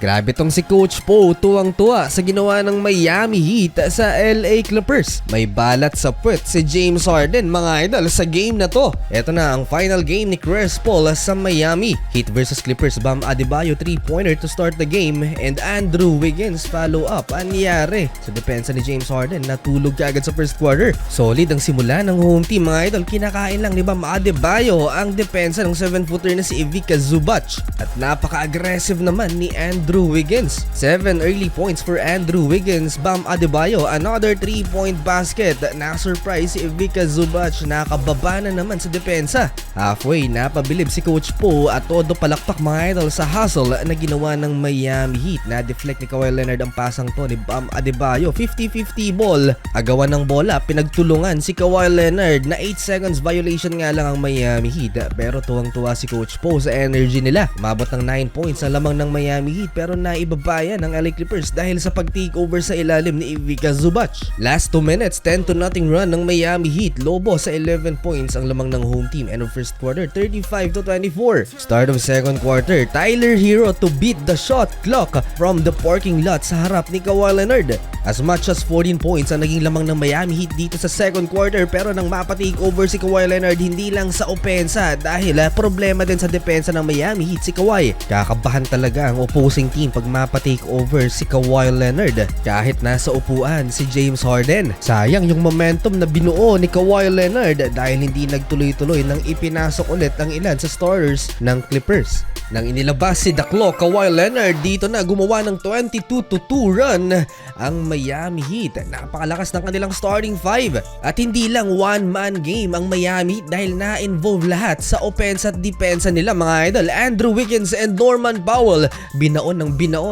Grabe tong si Coach Po, tuwang-tuwa sa ginawa ng Miami Heat sa LA Clippers. May balat sa puwet si James Harden mga idol sa game na to. Ito na ang final game ni Chris Paul sa Miami. Heat versus Clippers, Bam Adebayo 3-pointer to start the game and Andrew Wiggins follow up. Anyari sa depensa ni James Harden, natulog kaagad sa first quarter. Solid ang simula ng home team mga idol. Kinakain lang ni Bam Adebayo ang depensa ng 7-footer na si Ivica Zubac. At napaka-aggressive naman ni Andrew Wiggins. 7 early points for Andrew Wiggins. Bam Adebayo, another 3-point basket. Na-surprise si Ivica Zubac, nakababa na naman sa depensa. Halfway, napabilib si Coach Po at todo palakpak mga idol sa hustle na ginawa ng Miami Heat. Na-deflect ni Kawhi Leonard ang pasang to ni Bam Adebayo. 50-50 ball. Agawan ng bola, pinagtulungan si Kawhi Leonard na 8 seconds violation nga lang ang Miami Heat. Pero tuwang-tuwa si Coach Po sa energy nila. Umabot ng 9 points ang lamang ng Miami Heat pero naibabaya ng LA Clippers dahil sa pag-takeover sa ilalim ni Ivica Zubac. Last 2 minutes, 10-0 run ng Miami Heat. Lobo sa 11 points ang lamang ng home team. End of first quarter, 35-24. Start of second quarter, Tyler Hero to beat the shot clock from the parking lot sa harap ni Kawhi Leonard. As much as 14 points ang naging lamang ng Miami Heat dito sa second quarter pero nang mapa-takeover si Kawhi Leonard hindi lang sa opensa dahil problema din sa depensa ng Miami Heat si Kawhi. Kakabahan talaga ang opposing team pag mapa-take over si Kawhi Leonard kahit nasa upuan si James Harden. Sayang yung momentum na binuo ni Kawhi Leonard dahil hindi nagtuloy-tuloy nang ipinasok ulit ang ilan sa starters ng Clippers. Nang inilabas si The Claw, Kawhi Leonard dito na gumawa ng 22-2 run ang Miami Heat. Napakalakas ng kanilang starting five at hindi lang one-man game ang Miami Heat dahil na-involve lahat sa offense at depensa nila mga idol. Andrew Wiggins and Norman Powell binaon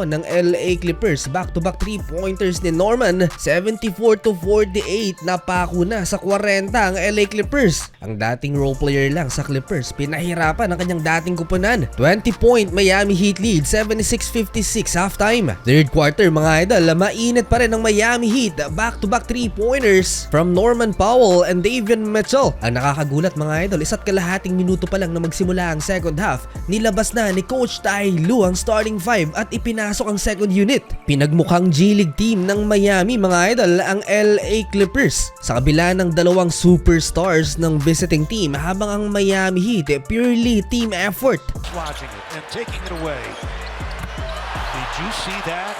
ng LA Clippers. Back-to-back 3-pointers ni Norman. 74-48 napako na sa 40 ang LA Clippers. Ang dating role player lang sa Clippers pinahirapan ang kanyang dating kupunan. 20-point Miami Heat lead, 76-56 halftime. Third quarter mga idol, mainit pa rin ang Miami Heat. Back-to-back 3-pointers from Norman Powell and Davion Mitchell. Ang nakakagulat mga idol, isa't kalahating minuto pa lang na magsimula ang second half, nilabas na ni Coach Ty Lue ang starting five at ipinasok ang second unit. Pinagmukhang G-League team ng Miami mga idol ang LA Clippers sa kabila ng dalawang superstars ng visiting team habang ang Miami Heat purely team effort. Watching it and taking it away. Did you see that?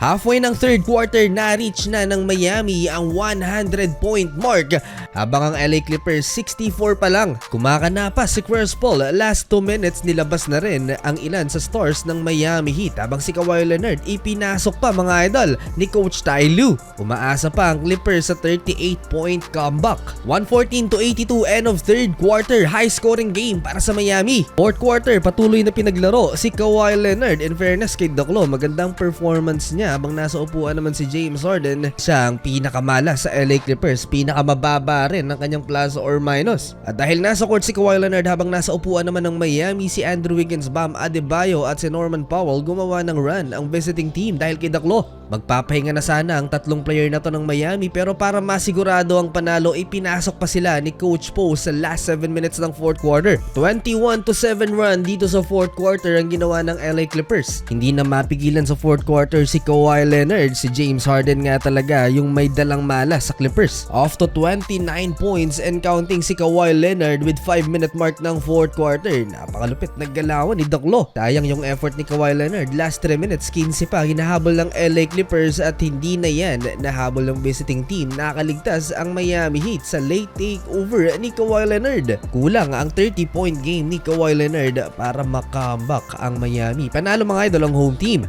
Halfway ng third quarter, na-reach na ng Miami ang 100-point mark habang ang LA Clippers 64 pa lang. Kumakana pa si Chris Paul. Last 2 minutes nilabas na rin ang ilan sa stars ng Miami Heat habang si Kawhi Leonard ipinasok pa mga idol ni Coach Ty Lue. Umaasa pa ang Clippers sa 38-point comeback. 114-82 end of third quarter, high-scoring game para sa Miami. Fourth quarter, patuloy na pinaglaro si Kawhi Leonard. In fairness kay Daklo, magandang performance niya habang nasa upuan naman si James Harden. Siya ang pinakamala sa LA Clippers, pinakamababa rin ng kanyang plus or minus. At dahil nasa court si Kawhi Leonard habang nasa upuan naman ng Miami, si Andrew Wiggins, Bam Adebayo at si Norman Powell gumawa ng run ang visiting team dahil kay Daklo. Magpapahinga na sana ang tatlong player na to ng Miami pero para masigurado ang panalo, ipinasok pa sila ni Coach Po sa last 7 minutes ng fourth quarter. 21-7 run dito sa fourth quarter ang ginawa ng LA Clippers. Hindi na mapigilan sa fourth quarter si Kawhi Leonard. Si James Harden nga talaga yung may dalang malas sa Clippers. Off to 29 points and counting si Kawhi Leonard with 5-minute mark ng fourth quarter. Napakalupit na galawan ni Daklo. Sayang yung effort ni Kawhi Leonard. Last 3 minutes, 15 pa hinahabol ng LA Clippers at hindi na yan nahabol ng visiting team. Nakaligtas ang Miami Heat sa late takeover ni Kawhi Leonard. Kulang ang 30-point game ni Kawhi Leonard para makambak ang Miami. Panalo mga idol ang home team.